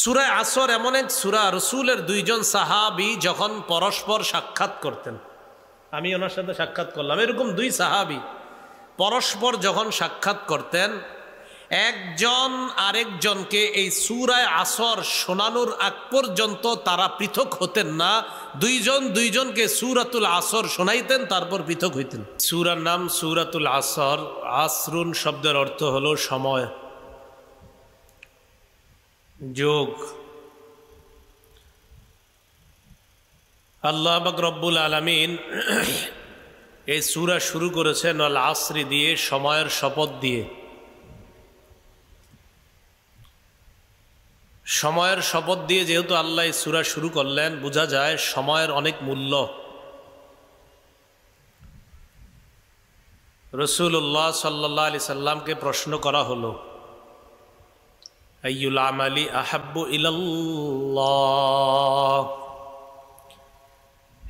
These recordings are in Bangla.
সূরা আসর এমন এক সূরা, রাসূলের দুইজন সাহাবী যখন পরস্পর সাক্ষাৎ করতেন, আমি ওনার সাথে সাক্ষাৎ করলাম, এরকম দুই সাহাবী পরস্পর যখন সাক্ষাৎ করতেন, একজন আরেকজনকে এই সূরা আসর শোনানোর আগ পর্যন্ত তারা পৃথক হতেন না। দুইজন দুইজনকে সূরাতুল আসর শোনাইতেন, তারপর পৃথক হইতেন। সূরার নাম সূরাতুল আসর। আসরুন শব্দের অর্থ হলো সময়, যোগ। আল্লাহ পাক রব্বুল আলামিন এই সূরা শুরু করেছেন আল আসরি দিয়ে, সময়ের শপথ দিয়ে। সময়ের শপথ দিয়ে যেহেতু আল্লাহ এই সূরা শুরু করলেন, বোঝা যায় সময়ের অনেক মূল্য। রাসূলুল্লাহ সাল্লাল্লাহু আলাইহি সাল্লামকে প্রশ্ন করা হলো, আইয়ুল আমালি আহাব্বু ইলাল্লাহ,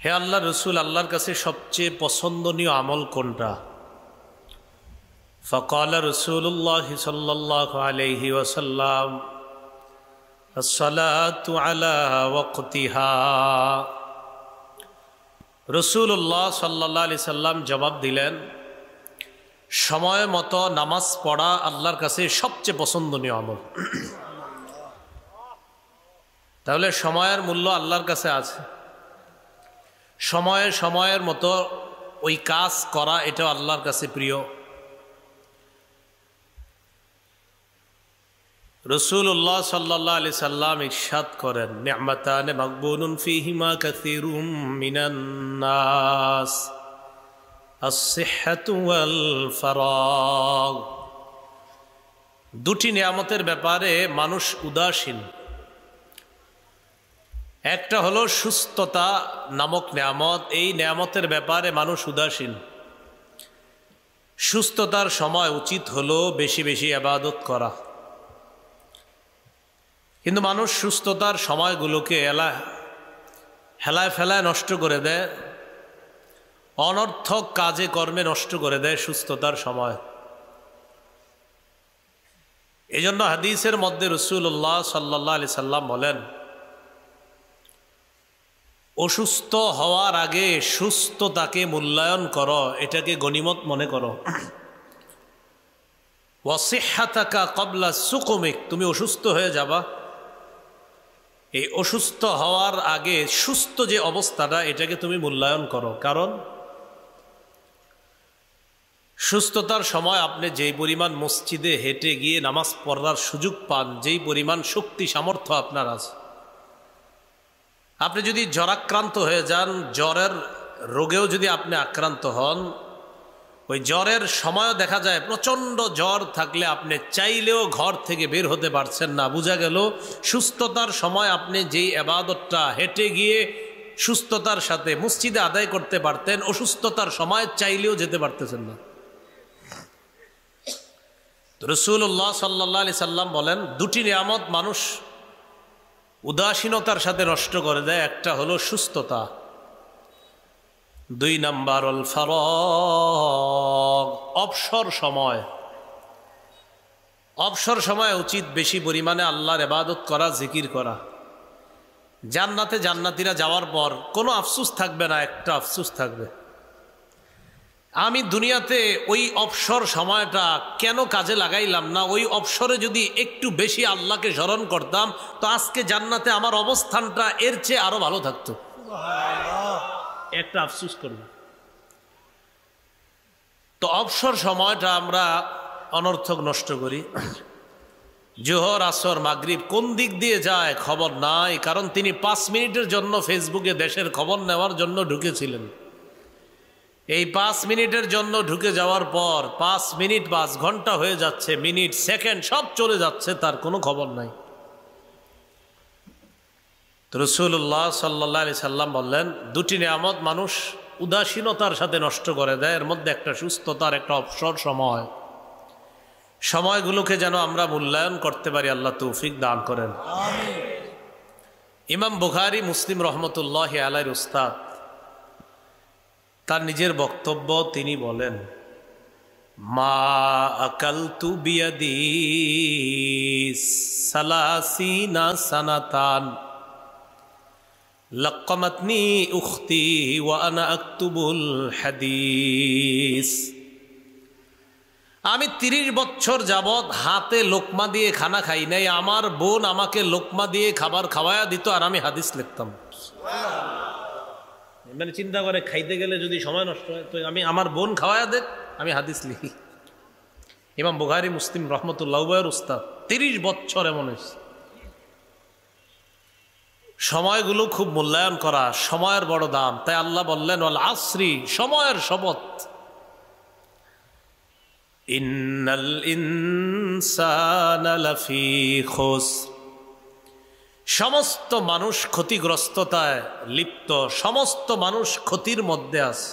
হে আল্লাহ রসুল, আল্লাহর কাছে সবচেয়ে পছন্দনীয় আমল কোনটা? ফাকাল রাসূলুল্লাহ সাল্লাল্লাহু আলাইহি ওয়াসাল্লাম আসসালাতু আলা ওয়াক্তিহা। রাসূলুল্লাহ সাল্লাল্লাহু আলাইহি সাল্লাম জবাব দিলেন, সময় মতো নামাজ পড়া আল্লাহর কাছে সবচেয়ে পছন্দনীয় আমল। তাহলে সময়ের মূল্য আল্লাহর কাছে আছে। সময়ের মতো ওই কাজ করা, এটা আল্লাহর কাছে প্রিয়। রাসূলুল্লাহ সাল্লাল্লাহু আলাইহি সাল্লাম ইরশাদ করেন, নি'মাতানে মাগবুনুন ফীহিমা কাসীরুম মিনান নাস, আস-সিহহাতু ওয়াল ফারাগ। দুটি নিয়ামতের ব্যাপারে মানুষ উদাসীন। একটা হলো সুস্থতা নামক নিয়ামত, এই নিয়ামতের ব্যাপারে মানুষ উদাসীন। সুস্থতার সময় উচিত হলো বেশি বেশি ইবাদত করা, কিন্তু মানুষ সুস্থতার সময়গুলোকে হেলায় ফেলায় নষ্ট করে দেয়, অনর্থক কাজে কর্মে নষ্ট করে দেয় সুস্থতার সময়। এজন্য হাদিসের মধ্যে রাসূলুল্লাহ সাল্লাল্লাহু আলাইহি সাল্লাম বলেন, অসুস্থ হওয়ার আগে সুস্থতাকে মূল্যায়ন করো, এটাকে গনিমত মনে করো। ওয়াসিহ্হাতাকা ক্বাবলা সুকুমিক, তুমি অসুস্থ হয়ে যাবা, এই অসুস্থ হওয়ার আগে সুস্থ যে অবস্থাটা, এটাকে তুমি মূল্যায়ন করো। কারণ সুস্থতার সময় আপনি যেই পরিমাণ মসজিদে হেঁটে গিয়ে নামাজ পড়ার সুযোগ পান, যেই পরিমাণ শক্তি সামর্থ্য আপনার আছে, আপনি যদি জ্বরাক্রান্ত হয়ে যান, জ্বরের রোগেও যদি আপনি আক্রান্ত হন, ওই জ্বরের সময়ও দেখা যায় প্রচণ্ড জ্বর থাকলে আপনি চাইলেও ঘর থেকে বের হতে পারছেন না। বোঝা গেল সুস্থতার সময় আপনি যেই ইবাদতটা হেঁটে গিয়ে সুস্থতার সাথে মসজিদে আদায় করতে পারতেন, অসুস্থতার সময় চাইলেও যেতে পারতেছেন না। রাসূলুল্লাহ সাল্লাল্লাহু আলাইহি সাল্লাম বলেন, দুটি নিয়ামত মানুষ উদাসীনতার সাথে নষ্ট করে দেয়। একটা হলো সুস্থতা, দুই নাম্বার আল ফারাগ, অবসর সময়। অবসর সময় উচিত বেশি পরিমাণে আল্লাহর ইবাদত করা, জিকির করা। জান্নাতে জান্নাতীরা যাওয়ার পর কোনো আফসোস থাকবে না, একটা আফসোস থাকবে, আমি দুনিয়াতে ওই অবসর সময়টা কেন কাজে লাগাইলাম না। ওই অবসরে যদি একটু বেশি আল্লাহকে স্মরণ করতাম, তো আজকে জান্নাতে আমার অবস্থানটা এর চেয়ে আরো ভালো থাকতো। একটা আফসোস করব। তো অবসর সময়টা আমরা অনর্থক নষ্ট করি। জোহর, আসর, মাগরিব কোন দিক দিয়ে যায় খবর নাই, কারণ তিনি 5 মিনিটের জন্য ফেসবুকে দেশের খবর নেওয়ার জন্য ঢুকেছিলেন। এই 5 মিনিটের জন্য ঢুকে যাওয়ার পর 5 মিনিট 5 ঘন্টা হয়ে যাচ্ছে, মিনিট সেকেন্ড সব চলে যাচ্ছে, তার কোনো খবর নাই। তো রাসূলুল্লাহ সাল্লাল্লাহু আলাইহি সাল্লাম বললেন, দুটি নিয়ামত মানুষ উদাসীনতার সাথে নষ্ট করে দেয়। এর মধ্যে একটা সুস্থতার, একটা অবসর সময়। সময়গুলোকে যেন আমরা মূল্যায়ন করতে পারি, আল্লাহ তৌফিক দান করেন। ইমাম বুখারী, মুসলিম রহমতুল্লাহি আলাইহির উস্তাদ, তার নিজের বক্তব্য তিনি বলেন, মা আকালতু বিয়াদি সালাসিনা সানাতান লাক্কামাতনি উখতি ওয়া আনা আকতুবুল হাদিস। আমি 30 বছর যাবৎ হাতে লোকমা দিয়ে খানা খাই নাই, আমার বোন আমাকে লোকমা দিয়ে খাবার খাওয়ায়া দিত আর আমি হাদিস লিখতাম। মানে চিন্তা করে, খাইতে গেলে যদি সময় নষ্ট হয় তো আমি আমার বোন খাওয়ায়া দেখ, আমি হাদিস লিখি। ইমাম বুখারী মুসলিম রহমতুল্লাহ উস্তাদ 30 বছর এমন হয়েছে। সময়গুলো খুব মূল্যায়ন করা, সময়ের বড় দাম। তাই আল্লাহ বললেন ওয়াল আসরি, সময়ের শপথ। ইন্নাল ইনসানা লাফি খুসর, সমস্ত মানুষ ক্ষতিগ্রস্ততায় লিপ্ত, সমস্ত মানুষ ক্ষতির মধ্যে আছে।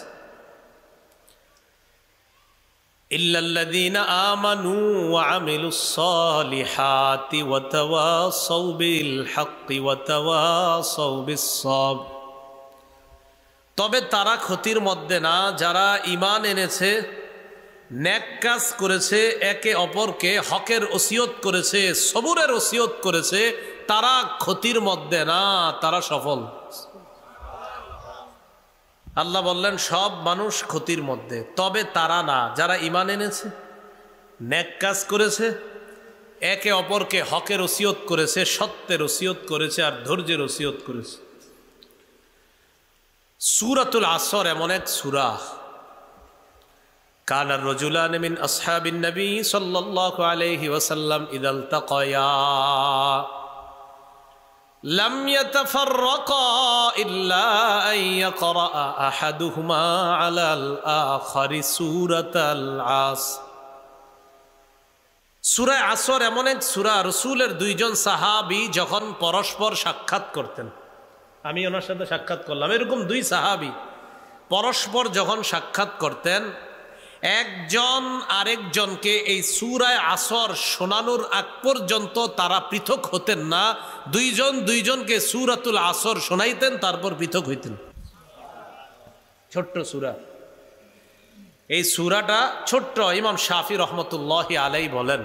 ইল্লাল্লাযীনা আমানু ওয়া আমিলুস সালিহাতি ওয়া তাওয়াসাউ বিল হাক্কি ওয়া তাওয়াসাউ বিস সাবর, তবে তারা ক্ষতির মধ্যে না যারা ঈমান এনেছে, নেক কাজ করেছে, একে অপরকে হকের ওসিয়ত করেছে, সবুরের ওসিয়ত করেছে, তারা ক্ষতির মধ্যে না, তারা সফল। আল্লাহ বললেন সব মানুষ ক্ষতির মধ্যে, তবে তারা না যারা ঈমান এনেছে, নেক কাজ করেছে, একে অপরকে হকের ওসিয়ত করেছে, সত্যের ওসিয়ত করেছে আর ধৈর্যের ওসিয়ত করেছে। সূরাতুল আসর এমন এক সূরা, কানা রাজুলান মিন আসহাবিন নবী সাল্লাল্লাহু আলাইহি ওয়াসাল্লাম ইযা ইলতাকায়া লাম ইয়াতাফাররাকা ইল্লা আন ইয়াকরা আহাদুহুমা আলাল আখারি সূরাতাল আসর। সূরা আসর এমন এক সূরা, রাসূলের 2 জন সাহাবী যখন পরস্পর সাক্ষাৎ করতেন, আমি ওনার সাথে সাক্ষাৎ করলাম, এরকম 2 সাহাবী পরস্পর যখন সাক্ষাৎ করতেন, একজন আরেকজনকে এই সূরা আসর শোনানোর আগ পর্যন্ত তারা পৃথক হতেন না। 2 জন 2 জনকে সূরাতুল আসর শোনাইতেন, তারপর পৃথক হইতেন। ছোট্ট সূরা, এই সূরাটা ছোট্ট। ইমাম শাফি রহমতুল্লাহি আলাইহি বলেন,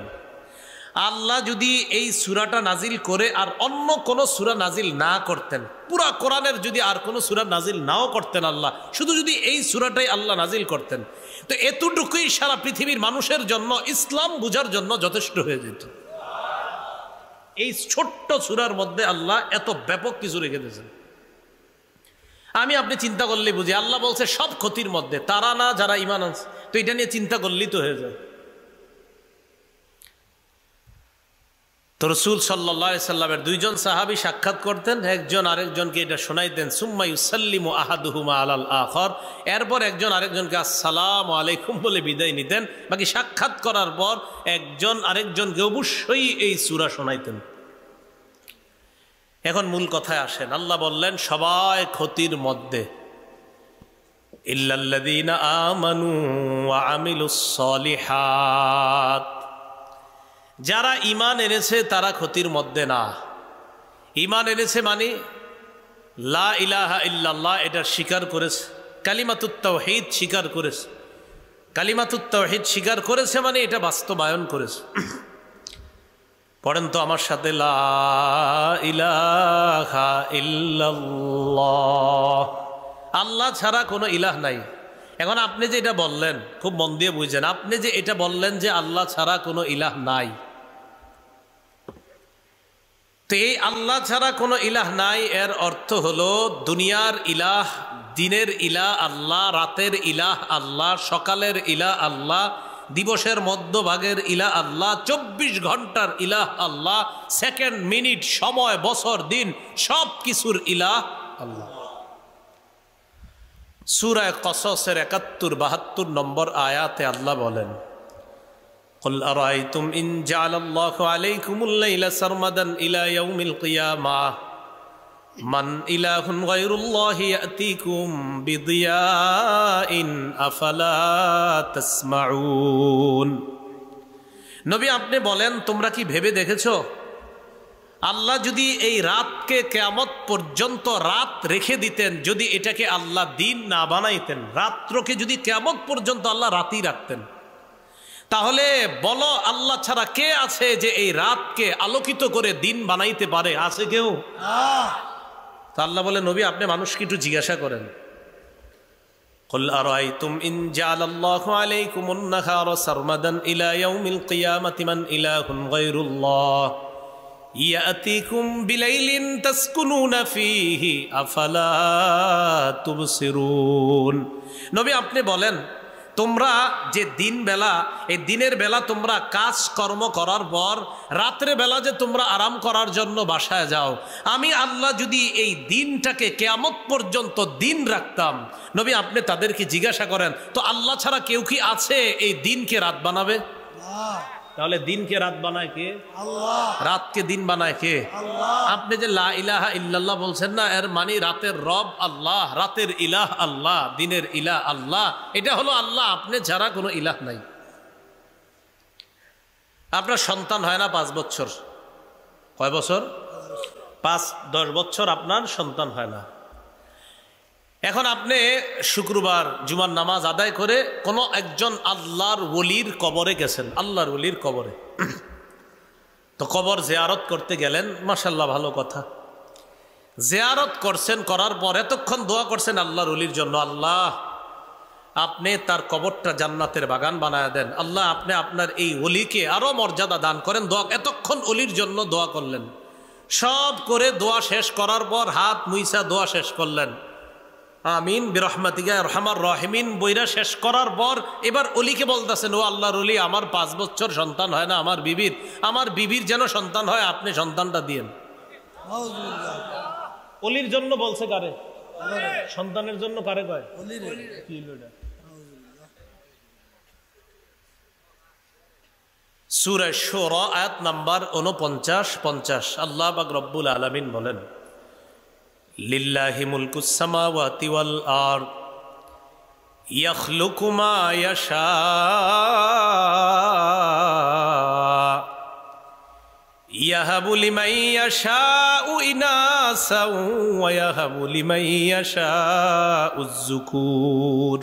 আল্লাহ যদি এই সূরাটা নাজিল করে আর অন্য কোন সূরা নাজিল না করতেন, পুরা কোরআনের যদি আর কোন সূরা নাজিল নাও করতেন আল্লাহ, শুধু যদি এই সূরাটাই আল্লাহ নাজিল করতেন, তো এতটুকুই সারা পৃথিবীর মানুষের জন্য, ইসলাম বুঝার জন্য যথেষ্ট হয়ে যেত। এই ছোট্ট সূরার মধ্যে আল্লাহ এত ব্যাপক কিছু রেখে দিয়েছেন। আমি আপনি চিন্তা করলে বুঝি, আল্লাহ বলছে সব ক্ষতির মধ্যে, তারা না যারা ঈমান আনছে, তো এটা নিয়ে চিন্তা করলেই তো হয়ে যায়। তো রাসূল সাল্লাল্লাহু আলাইহি সাল্লামের 2 জন সাহাবী সাক্ষাৎ করতেন, একজন আরেকজনকে এটা শোনাইতেন। সুম্মা ইউসাল্লিমু আহাদুহুমা আলাল আখার, এরপর একজন আরেকজনকে আসসালামু আলাইকুম বলে বিদায় নিতেন। বাকি সাক্ষাৎ করার পর একজন আরেকজনকে অবশ্যই এই সূরা শোনাইতেন। এখন মূল কথায় আসেন, আল্লাহ বললেন সবাই ক্ষতির মধ্যে। ইল্লাল্লাযীনা আমানু ওয়া আমিলুস সালিহাত, যারা ঈমান এনেছে তারা ক্ষতির মধ্যে না। ঈমান এনেছে মানে লা ইলাহা ইল্লাল্লাহ এটা স্বীকার করেছে, কালিমাতুত তাওহীদ স্বীকার করেছে। কালিমাতুত তাওহীদ স্বীকার করেছে মানে এটা বাস্তবায়ন করেছে। পড়েন তো আমার সাথে, লা ইলাহা ইল্লাল্লাহ, আল্লাহ ছাড়া কোনো ইলাহ নাই। এখন আপনি যে এটা বললেন, খুব মন দিয়ে বুঝেন, আপনি যে এটা বললেন যে আল্লাহ ছাড়া কোনো ইলাহ নাই, তো এই আল্লাহ ছাড়া কোনো ইলাহ নাই এর অর্থ হলো দুনিয়ার ইলাহ, দিনের ইলাহ আল্লাহ, রাতের ইলাহ আল্লাহ, সকালের ইলাহ আল্লাহ, দিবসের মধ্যভাগের ইলাহ আল্লাহ, 24 ঘন্টার ইলাহ আল্লাহ, সেকেন্ড মিনিট সময় বছর দিন সব কিছুর ইলাহ আল্লাহ। সূরা কসসের 71-72 নম্বর আয়াতে আল্লাহ বলেন, قل أرأيتم إن جعل الله عليكم الليل سرمدا إلى يوم القيامة من إله غير الله يأتيكم بضياء أفلا تسمعون। নবী আপনি বলেন, তোমরা কি ভেবে দেখেছো আল্লাহ যদি এই রাতকে কিয়ামত পর্যন্ত রাত রেখে দিতেন, যদি এটাকে আল্লাহ দিন না বানাইতেন, রাত্রকে যদি কিয়ামত পর্যন্ত আল্লাহ রাতই রাখতেন, তাহলে বলো আল্লাহ ছাড়া কে আছে যে এই রাতকে আলোকিত করে দিন বানাইতে পারে? আছে কেউ? তা আল্লাহ বলে, নবী আপনি মানুষকে একটু জিজ্ঞাসা করেন। قل أرأيتم إن جعل الله عليكم النهار سرمدا إلى يوم القيامة من إله غير الله يأتيكم بليل تسكنون فيه أفلا تبصرون। নবী আপনি বলেন, তোমরা যে দিন বেলা, এই দিনের বেলা তোমরা কাজ কর্ম করার পর রাত্রে বেলা যে তোমরা আরাম করার জন্য বাসায় যাও, আমি আল্লাহ যদি এই দিনটাকে কিয়ামত পর্যন্ত দিন রাখতাম, নবী আপনি তাদেরকে জিজ্ঞাসা করেন তো আল্লাহ ছাড়া কেউ কি আছে এই দিনকে রাত বানাবে? তাহলে দিনকে রাত বানায় কে? আল্লাহ। রাতকে দিন বানায় কে? আল্লাহ। আপনি যে লা ইলাহা ইল্লাল্লাহ বলছেন না, এর মানে রাতের রব আল্লাহ, রাতের ইলাহ আল্লাহ, দিনের ইলাহ আল্লাহ। এটা হলো আল্লাহ, আপনি ছাড়া কোনো ইলাহ নাই। আপনার সন্তান হয় না 5 বছর? কয় বছর? 5-10 বছর আপনার সন্তান হয় না। এখন আপনি শুক্রবার জুমার নামাজ আদায় করে কোনো একজন আল্লাহর ওলির কবরে গেছেন, আল্লাহর ওলির কবরে। তো কবর জিয়ারত করতে গেলেন, মাশাআল্লাহ ভালো কথা। জিয়ারত করছেন, করার পর এতক্ষণ দোয়া করছেন আল্লাহর ওলির জন্য, আল্লাহ আপনি তার কবরটা জান্নাতের বাগান বানায় দেন, আল্লাহ আপনি আপনার এই ওলিকে আরো মর্যাদা দান করেন। দোয়া এতক্ষণ ওলির জন্য দোয়া করলেন, সব করে দোয়া শেষ করার পর হাত মুইসা দোয়া শেষ করলেন, আমিন বিরহমাতিকা আরহামার রাহিমিন বইরা শেষ করার পর এবার অলিকে বলতেছেন, ও আল্লাহর ওলি আমার 5 বছর সন্তান হয় না, আমার বিবির যেন সন্তান হয়, আপনি সন্তানটা দিয়েন। অলির জন্য বলছে কারে? সন্তানের জন্য কারে কয়? সূরা শুরা আয়াত নাম্বার 49-50 আল্লাহ পাক রব্বুল আলামিন বলেন, লিল্লাহি মুলকুস সামাওয়াতি ওয়াল আরদ ইয়াখলুকু মা ইয়াশা ইয়াহাবু লিমান ইয়াশাউ ইনাসা ওয়া ইয়াহাবু লিমান ইয়াশাউ যুকুর।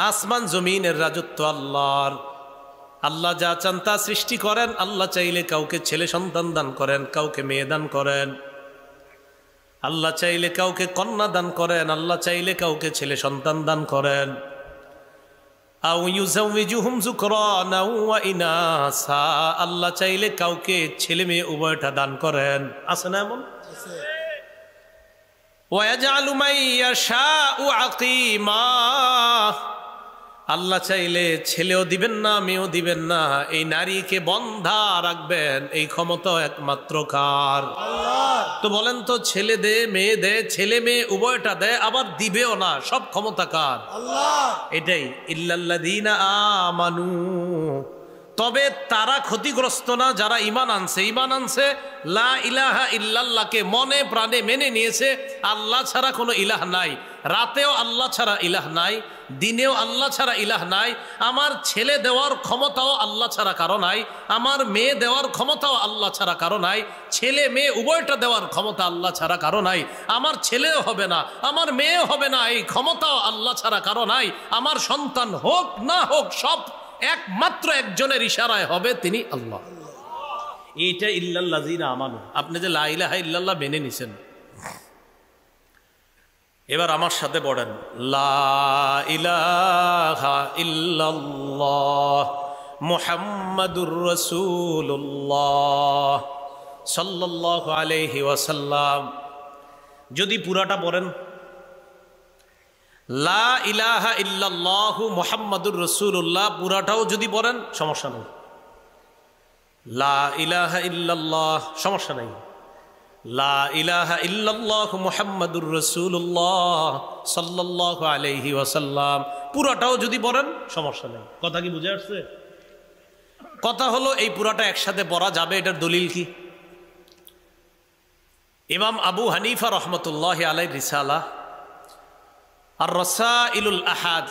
আসমান জমিনের রাজত্ব আল্লাহর। আল্লাহ যা চান তা সৃষ্টি করেন। আল্লাহ চাইলে কাউকে ছেলে সন্তান দান করেন, কাউকে মেয়ে দান করেন। আল্লাহ চাইলে কাউকে কন্যা দান করেন, আল্লাহ চাইলে কাউকে ছেলে সন্তান দান করেন। আও ইউযাউযুহুম যুকরানা ওয়া ইনাসা, আল্লাহ চাইলে কাউকে ছেলে মেয়ে উভয়টা দান করেন। আছে না এমন? আছে। ওয়া ইয়াজআলু মান ইয়াশাউ আকীমা, আল্লাহ চাইলে ছেলেও দিবেন না মেয়েও দিবেন না, এই নারীকে বন্ধা রাখবেন। এই ক্ষমতা একমাত্র কার? আল্লাহ। তো বলেন তো, ছেলে দে মেয়ে দে, ছেলে মেয়ে উভয়টা দেয়, আবার দিবেও না, সব ক্ষমতা কার? আল্লাহ। এটাই ইল্লাল্লাযীনা আমানু, তবে তারা ক্ষতিগ্রস্ত না যারা ঈমান আনছে, লা ইলাহা ইল্লাল্লাহকে মনে প্রাণে মেনে নিয়েছে। আল্লাহ ছাড়া কোনো ইলাহ নাই, রাতেও আল্লাহ ছাড়া ইলাহ নাই, দিনেও আল্লাহ ছাড়া ইলাহ নাই। আমার ছেলে দেওয়ার ক্ষমতাও আল্লাহ ছাড়া কারো নাই, আমার মেয়ে দেওয়ার ক্ষমতাও আল্লাহ ছাড়া কারো নাই, ছেলে মেয়ে উভয়টা দেওয়ার ক্ষমতা আল্লাহ ছাড়া কারো নাই। আমার ছেলেও হবে না, আমার মেয়েও হবে না, এই ক্ষমতাও আল্লাহ ছাড়া কারো নাই। আমার সন্তান হোক না হোক, সব একমাত্র একজনের ইশারায় হবে, তিনি আল্লাহ। এইটা ইল্লাল্লাযীনা আমানু, আপনি যে লা ইলাহা ইল্লাল্লাহ মেনে নিছেন। এবার আমার সাথে পড়েন, লা ইলাহা ইল্লাল্লাহ মুহাম্মাদুর রাসূলুল্লাহ সাল্লাল্লাহু আলাইহি ওয়াসাল্লাম। যদি পুরাটা পড়েন, লা ইলাহা ইল্লাল্লাহু মুহাম্মাদুর রাসূলুল্লাহ, পুরাটাও যদি পড়েন সমস্যা নেই। লা ইলাহা ইল্লাল্লাহ, সমস্যা নেই। লা ইলাহা ইল্লাল্লাহু মুহাম্মাদুর রাসূলুল্লাহ সাল্লাল্লাহু আলাইহি ওয়াসাল্লাম, পুরাটাও যদি পড়েন সমস্যা নেই। কথা কি বুঝে আসছে? কথা হলো এই পুরাটা একসাথে পড়া যাবে, এটার দলিল কি? ইমাম আবু হানিফা রহমতুল্লাহি আলাইহির রিসালা আর রাসাইলুল আহাদ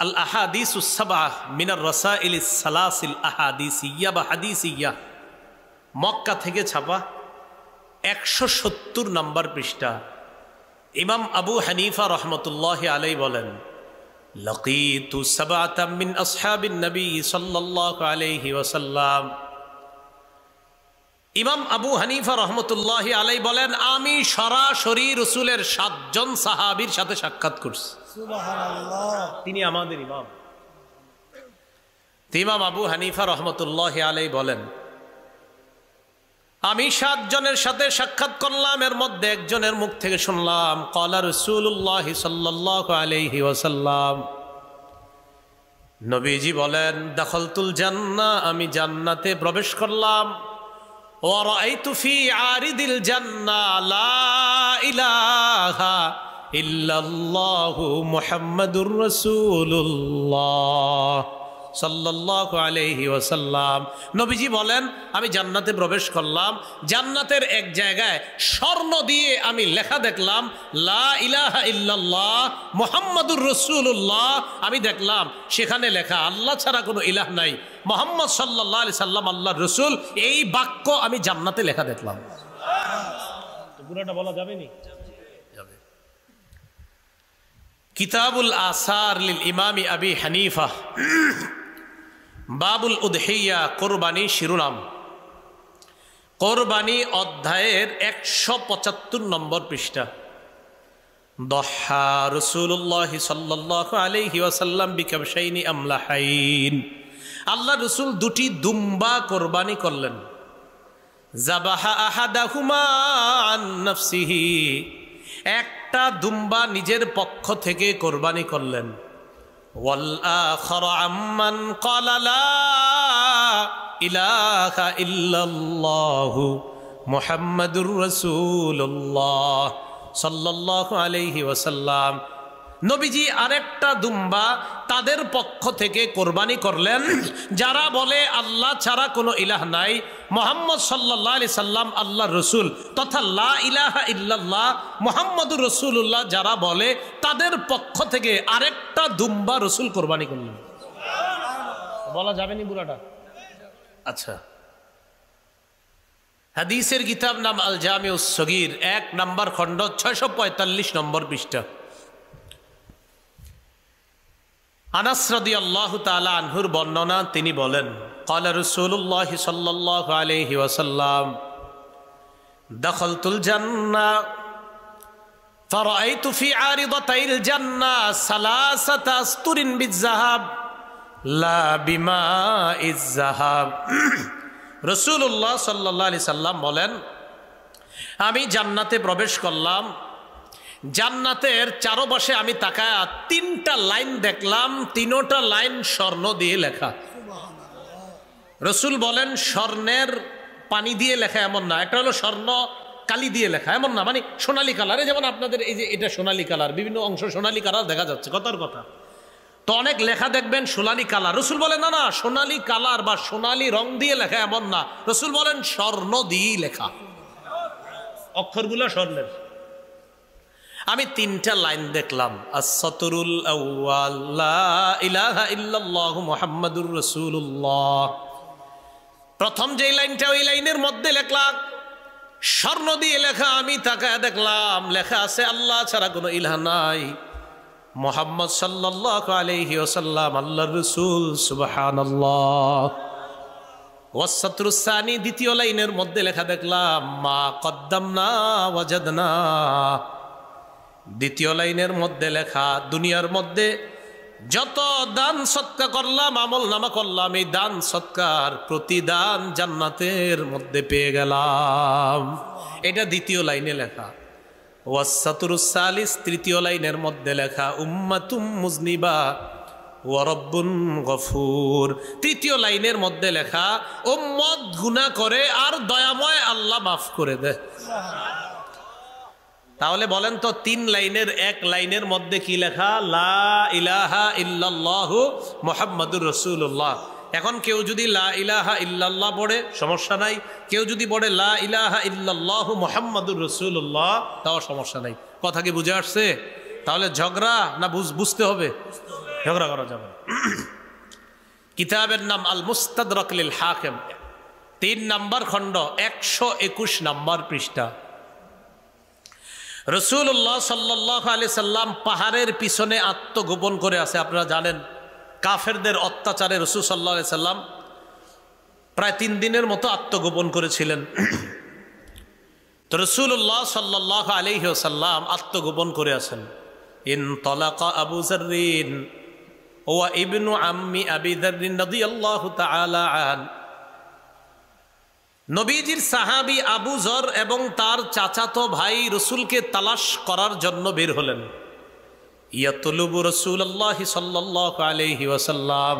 আল আহাদিসুস সাবআ মিনার রাসাইলিস সালাসিল আহাদিসিয়্যা বা হাদিসিয়্যা, মক্কা থেকে ছাপা 170 নম্বর পৃষ্ঠা। ইমাম আবু হানিফা রহমতুল্লাহি আলাইহি বলেন, লাকিতু সাবআতাম মিন আসহাবিন নবী সাল্লাল্লাহু আলাইহি ওয়াসাল্লাম। ইমাম আবু হানিফা রহমতুল্লাহি আলাইহি বলেন, আমি সরাসরি রাসূলের 7 জন সাহাবীর সাথে সাক্ষাৎ করছি। সুবহানাল্লাহ। তিনি আমাদের ইমাম। ইমাম আবু হানিফা রহমতুল্লাহি আলাইহি বলেন, আমি 7 জনের সাথে সাক্ষাৎ করলাম, এর মধ্যে একজনের মুখ থেকে শুনলাম, ক্বালা রাসূলুল্লাহ সাল্লাল্লাহু আলাইহি ওয়াসাল্লাম, নবীজি বলেন, দাখালতুল জান্নাহ, আমি জান্নাতে প্রবেশ করলাম, ওয়া রাআইতু ফি আরিদিল জান্নাহ লা ইলাহা ইল্লাল্লাহু মুহাম্মাদুর রাসূলুল্লাহ সাল্লাল্লাহু আলাইহি ওয়াসাল্লাম। নবীজি বলেন, আমি জান্নাতে প্রবেশ করলাম, জান্নাতের এক জায়গায় স্বর্ণ দিয়ে আমি লেখা দেখলাম, লা ইলাহা ইল্লাল্লাহ মুহাম্মাদুর রাসূলুল্লাহ। আমি দেখলাম সেখানে লেখা আল্লাহ ছাড়া কোনো ইলাহ নাই, মুহাম্মদ সাল্লাল্লাহু আলাইহি সাল্লাম আল্লাহর রাসূল। এই বাক্য আমি জান্নাতে লেখা দেখলাম। পুরোটা বলা যাবে নি? যাবে। কিতাবুল আসার লিল ইমামি আবি হানিফা, বাবুল উদহিয়া, কোরবানি শিরোনাম। কোরবানি অধ্যায়ের 175 নম্বর পৃষ্ঠা। দহা রাসূলুল্লাহ সাল্লাল্লাহু আলাইহি ওয়াসাল্লাম বিকাবশাইনি আমলাহাইন, আল্লাহ রাসূল 2টি দুম্বা কোরবানি করলেন। যাবাহা আহাদাহুমা আন নাফসিহি, একটা দুম্বা নিজের পক্ষ থেকে কোরবানি করলেন। ওয়াল আখার আম্মান ক্বালা লা ইলাহা ইল্লাল্লাহু মুহাম্মাদুর রাসূলুল্লাহ সাল্লাল্লাহু আলাইহি ওয়াসাল্লাম। নবীজি আরেকটা দুম্বা তাদের পক্ষ থেকে কোরবানি করলেন যারা বলে আল্লাহ ছাড়া কোনো ইলাহ নাই, মুহাম্মদ সাল্লাল্লাহু আলাইহি সাল্লাম আল্লাহর রাসূল, তথা লা ইলাহা ইল্লাল্লাহ মুহাম্মাদুর রাসূলুল্লাহ যারা বলে, তাদের পক্ষ থেকে আরেকটা দুম্বা রাসূল কোরবানি করলেন। বলা যাবে নি পুরাটা? আচ্ছা, হাদিসের কিতাব নাম আল জামিউস সগীর, 1 নম্বর খণ্ড, 645 নম্বর পৃষ্ঠা। আনাস রাদিয়াল্লাহু তাআলা আনহুর বর্ণনা, তিনি বলেন, ক্বালা রাসূলুল্লাহ সাল্লাল্লাহু আলাইহি ওয়াসাল্লাম, দাখালতুল জান্নাহ ফারাআইতু ফি আরিদাতাইল জান্নাহ সালাসাতা আসতুরিন বিয-যাহাব লা বিমাইজ যাহাব। রাসূলুল্লাহ সাল্লাল্লাহু আলাইহি সাল্লাম বলেন, আমি জান্নাতে প্রবেশ করলাম, জান্নাতের চারপাশে আমি তাকায়া 3টা লাইন দেখলাম, 3টা লাইন স্বর্ণ দিয়ে লেখা। রাসূল বলেন, স্বর্ণের পানি দিয়ে লেখা এমন না, একটা হলো স্বর্ণ কালি দিয়ে লেখা এমন না, মানে সোনালী কালারে, যেমন আপনাদের এই যে এটা সোনালী কালার, বিভিন্ন অংশ সোনালী কালার দেখা যাচ্ছে, কথার কথা। তো অনেক লেখা দেখবেন সোনালী কালার, রাসূল বলেন না না, সোনালী কালার বা সোনালী রং দিয়ে লেখা এমন না, রাসূল বলেন স্বর্ণ দিয়ে লেখা, অক্ষরগুলো স্বর্ণের। আমি 3টা লাইন দেখলাম, আস-সাতরুল আউয়াল লা ইলাহা ইল্লাল্লাহু মুহাম্মাদুর রাসূলুল্লাহ। প্রথম যে লাইনটা, ওই লাইনের মধ্যে লেখলাম স্বর্ণ দিয়ে লেখা, আমি তাকায় দেখলাম লেখা আছে আল্লাহ ছাড়া কোনো ইলাহ নাই, মুহাম্মদ সাল্লাল্লাহু আলাইহি ওয়াসাল্লাম আল্লাহর রাসূল, সুবহানাল্লাহ। ওয়াস-সাতরুস সানি, দ্বিতীয় লাইনের মধ্যে লেখা দেখলাম মা কদ্দামনা ওয়াজাদনা। দ্বিতীয় লাইনের মধ্যে লেখা, দুনিয়ার মধ্যে যত দান সৎকা করলাম, আমল নামা করলাম, এই দান সৎকার প্রতিদান জান্নাতের মধ্যে পেয়ে গেলাম। এটা দ্বিতীয় লাইনে লেখা। ওয়াস-সাতরুস সালিস, তৃতীয় লাইনের মধ্যে লেখা উম্মাতুম মুজনিবা ওয়া রাব্বুন গফুর। তৃতীয় লাইনের মধ্যে লেখা উম্মত গুনাহ করে আর দয়াময় আল্লাহ মাফ করে দেয়। তাহলে বলেন তো, 3 লাইনের 1 লাইনের মধ্যে কি লেখা? লা ইলাহা ইল্লাল্লাহু মুহাম্মাদুর রাসূলুল্লাহ। এখন কেউ যদি লা ইলাহা ইল্লাল্লাহ পড়ে সমস্যা নাই, কেউ যদি পড়ে লা ইলাহা ইল্লাল্লাহু মুহাম্মাদুর রাসূলুল্লাহ, তাও সমস্যা নাই। কথা কি বুঝে আসছে? তাহলে ঝগড়া না বুঝতে হবে? ঝগড়া করা যাবে। কিতাবের নাম আল মুস্তাদরাক লিল হাকিম, 3 নম্বর খণ্ড, 121 নম্বর পৃষ্ঠা। রাসূলুল্লাহ সাল্লাল্লাহু আলাইহি সাল্লাম পাহাড়ের পিছনে আত্মগোপন করে আছে। আপনারা জানেন কাফেরদের অত্যাচারে রাসূল সাল্লাল্লাহু আলাইহি সাল্লাম প্রায় 3 দিনের মতো আত্মগোপন করেছিলেন। তো রাসূলুল্লাহ সাল্লাল্লাহু আলাইহি ওয়াসাল্লাম আত্মগোপন করে আছেন। ইনতালাকা আবু যাররিন ওয়া ইবনু আম্মি আবি যাররিন রাদিয়াল্লাহু তাআলা আন, নবীজির সাহাবী আবু যর এবং তার চাচাতো ভাই রাসূলকে তালাশ করার জন্য বের হলেন। ইয়াতলুবু রাসূলুল্লাহি সাল্লাল্লাহু আলাইহি ওয়াসাল্লাম,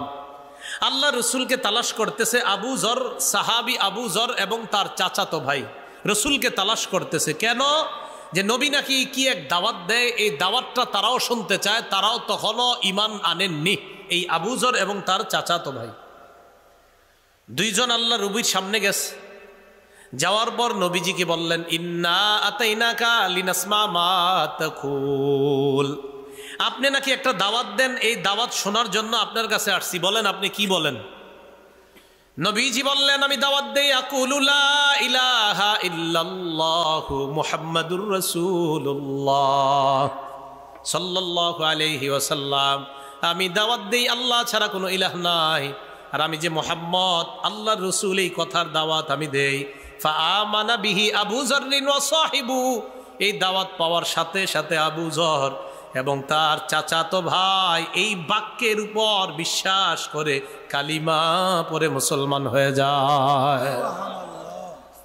আল্লাহ রাসূলকে তালাশ করতেছে। আবু যর, সাহাবী আবু যর এবং তার চাচাতো ভাই রাসূলকে তালাশ করতেছে। কেন? যে নবী নাকি কি এক দাওয়াত দেয়, এই দাওয়াতটা তারাও শুনতে চায়। তারাও তখনও ঈমান আনেননি, এই আবু যর এবং তার চাচাতো ভাই দুইজন আল্লাহ নবীর সামনে গেছে। যাওয়ার পর নবীজিকে বললেন, ইন্না আতাইনাকা লিনাসমা মা তাকুল, আপনি নাকি একটা দাওয়াত দেন, এই দাওয়াত শোনার জন্য আপনার কাছে আসছি, বলেন আপনি কি বলেন? নবীজি বললেন, আমি দাওয়াত দেই আকুলু লা ইলাহা ইল্লাল্লাহু মুহাম্মাদুর রাসূলুল্লাহ সাল্লাল্লাহু আলাইহি ওয়াসাল্লাম, আমি দাওয়াত দেই আল্লাহ ছাড়া কোনো ইলাহ নাই, আর আমি যে মুহাম্মদ আল্লাহর রাসূল, এই কথার দাওয়াত আমি দেই। ফাআমানা বিহি আবু যররিন ওয়া সাহিবু, এই দাওয়াত পাওয়ার সাথে সাথে আবু যর এবং তার চাচাতো ভাই এই বাক্যের উপর বিশ্বাস করে কালিমা পড়ে মুসলমান হয়ে যায়।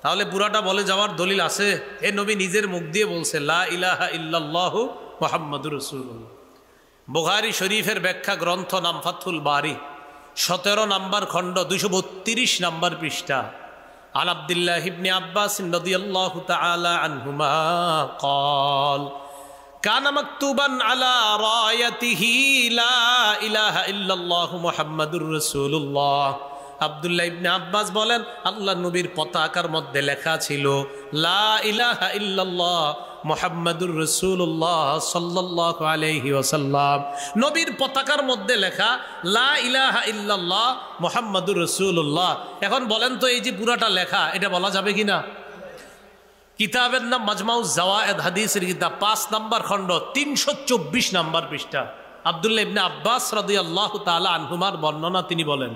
তাহলে পুরাটা বলে যাওয়ার দলিল আছে? এ নবী নিজের মুখ দিয়ে বলছে লা ইলাহা ইল্লাল্লাহু মুহাম্মাদুর রাসূলুল্লাহ। বুখারী শরীফের ব্যাখ্যা গ্রন্থ নাম ফাথুল বারী, 17 নম্বর খণ্ড, 232 নম্বর পৃষ্ঠা। আন আব্দুল্লাহ ইবনে আব্বাস রাদিয়াল্লাহু তাআলা আনহুমা قال কানা মাকতুবান আলা রায়াতিহি লা ইলাহা ইল্লাল্লাহু মুহাম্মাদুর রাসূলুল্লাহ। আব্দুল্লাহ ইবনে আব্বাস বলেন, আল্লাহ নবীর পতাকার মধ্যে লেখা ছিল লা ইলাহা ইল্লাল্লাহ মুহাম্মাদুর রাসূলুল্লাহ সাল্লাল্লাহু আলাইহি ওয়াসাল্লাম। নবীর পতাকার মধ্যে লেখা লা ইলাহা ইল্লাল্লাহ মুহাম্মাদুর রাসূলুল্লাহ। এখন বলেন তো, এই যে পুরাটা লেখা, এটা বলা যাবে কিনা? কিতাবের নাম মাজমাউজ জাওয়ায়েদ, হাদিসের কিতাব, 5 নম্বর খণ্ড, 324 নম্বর পৃষ্ঠা। আব্দুল্লাহ ইবনে আব্বাস রাদিয়াল্লাহু তাআলা আনহুমার বর্ণনা, তিনি বলেন,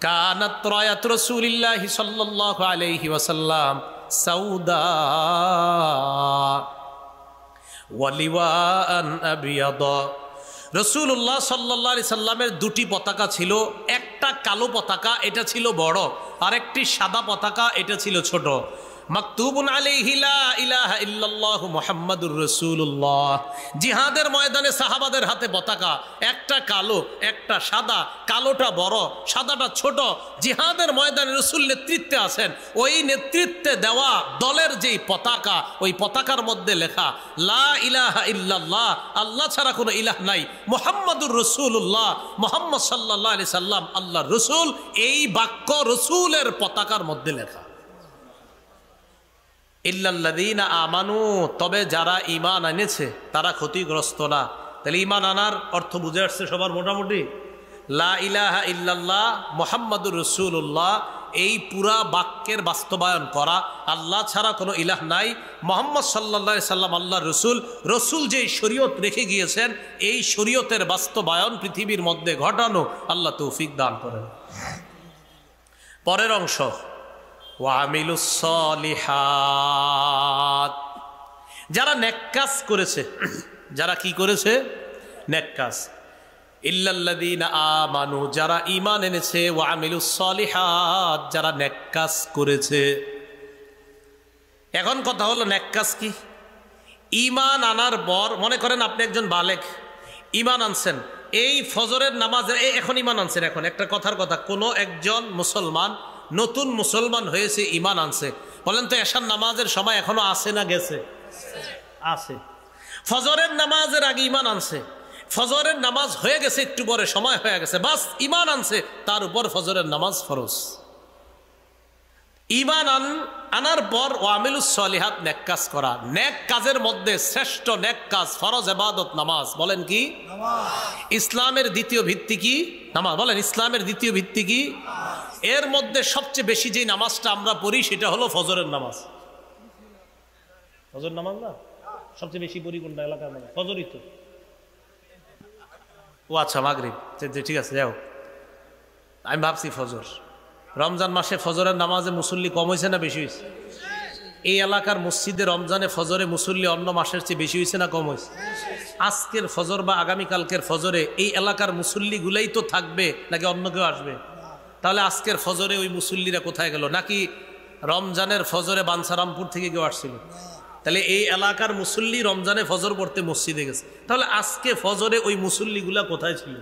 কানাত রায়াত রাসূলিল্লাহি সাল্লাল্লাহু আলাইহি ওয়াসাল্লাম সাউদা ওয়া লিওয়াআন আবিয়াদা। রাসূলুল্লাহ সাল্লাল্লাহু আলাইহি সাল্লামের দুটি পতাকা ছিল, একটা কালো পতাকা, এটা ছিল বড়, আর একটি সাদা পতাকা, এটা ছিল ছোট। মাকতুবুন আলাইহি লা ইলাহা ইল্লাল্লাহু মুহাম্মাদুর রাসূলুল্লাহ। জিহাদের ময়দানে সাহাবাদের হাতে পতাকা, একটা কালো একটা সাদা, কালোটা বড় সাদাটা ছোট। জিহাদের ময়দানে রাসূল নেতৃত্বে আছেন, ওই নেতৃত্বে দেওয়া দলের যেই পতাকা, ওই পতাকার মধ্যে লেখা লা ইলাহা ইল্লাল্লাহ, আল্লাহ ছাড়া কোনো ইলাহ নাই, মুহাম্মাদুর রাসূলুল্লাহ, মুহাম্মদ সাল্লাল্লাহু আলাইহি সাল্লাম আল্লাহর রাসূল, এই বাক্য রাসূলের পতাকার মধ্যে লেখা। ইল্লাল্লাযীনা আমানু, তবে যারা ঈমান এনেছে তারা ক্ষতিগ্রস্ত না। তাহলে ঈমান আনার অর্থ বুঝে আসছে সবার মোটামুটি? লা ইলাহা ইল্লাল্লাহ মুহাম্মাদুর রাসূলুল্লাহ, এই পুরা বাক্যের বাস্তবায়ন করা, আল্লাহ ছাড়া কোনো ইলাহ নাই, মুহাম্মদ সাল্লাল্লাহু আলাইহি সাল্লাম আল্লাহর রাসূল, রাসূল যেই শরীয়ত রেখে গিয়েছেন এই শরীয়তের বাস্তবায়ন পৃথিবীর মধ্যে ঘটানো আল্লাহ তৌফিক দান করেন। পরের অংশ, ওয়ামিলুস সলিহাত, যারা নেক কাজ করেছে, যারা কি করেছে? নেক কাজ। ইল্লাল্লাযীনা আমানু, যারা ঈমান এনেছে, ওয়ামিলুস সলিহাত, যারা নেক কাজ করেছে। এখন কথা হলো নেক কাজ কি? ঈমান আনার পর, মনে করেন আপনি একজন বালেগ, ঈমান আনছেন, এই ফজরের নামাজে এখন ঈমান আনছেন। এখন একটা কথার কথা, কোনো একজন মুসলমান নতুন মুসলমান হয়েছে, ঈমান আনছে, বলেন তো এশার নামাজের সময় এখনো আছে না গেছে? আছে। ফজরের নামাজের আগে ঈমান আনছে, ফজরের নামাজ হয়ে গেছে, একটু পরে সময় হয়ে গেছে, বাস ঈমান আনছে, তার উপর ফজরের নামাজ ফরজ। ঈমান আনার পর ওয়ামিলুস সলিহাত, নেক কাজ করা। নেক কাজের মধ্যে শ্রেষ্ঠ নেক কাজ ফরজ ইবাদত নামাজ। বলেন কি? ইসলামের দ্বিতীয় ভিত্তি কি? নামাজ। বলেন ইসলামের দ্বিতীয় ভিত্তি কি? এর মধ্যে সবচেয়ে বেশি যে নামাজটা আমরা পড়ি সেটা হলো ফজরের নামাজ। ফজর নামাজ না? সবচেয়ে বেশি পড়ি কোনটা এলাকার নামাজ? ফজরই তো। ও আচ্ছা, মাগরিব, ঠিক আছে, যাও। আমি ভাবছি ফজর। রমজান মাসে ফজরের নামাজে মুসল্লি কম হয়েছে না বেশি হয়েছে? এই এলাকার মসজিদে রমজানে ফজরে মুসল্লি অন্য মাসের চেয়ে বেশি হয়েছে না কম হয়েছে? আজকের ফজর বা আগামীকালকের ফজরে এই এলাকার মুসল্লিগুলাই তো থাকবে নাকি অন্য কেউ আসবে? তাহলে আজকের ফজরে ওই মুসল্লিরা কোথায় গেল? নাকি রমজানের ফজরে বাঞ্ছারামপুর থেকে কেউ আসছিল? তাহলে এই এলাকার মুসল্লি রমজানে ফজর পড়তে মসজিদে গেছে, তাহলে আজকে ফজরে ওই মুসল্লিগুলা কোথায় ছিল?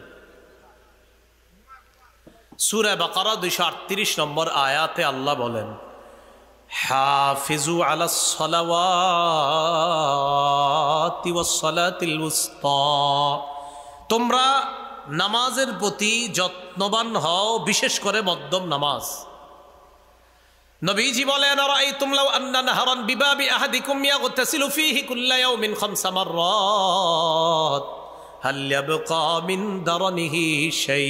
সূরা বাকারা 238 নম্বর আয়াতে আল্লাহ বলেন, হাফিজু আলাস সালাওয়াতি ওয়াস সালাতিল উসতা, তোমরা নামাজের প্রতি যত্নবান হও, বিশেষ করে মধ্যম নামাজ। নবীজি বলেন, আরাআইতুম লাউ আন্না নাহরান বিবাবি আহাদিকুম ইয়াগতাসিলু ফীহি কুল্লা ইয়াউমিন 5 মাররাত হাল ইয়াবকা মিন দারনিহি শাই।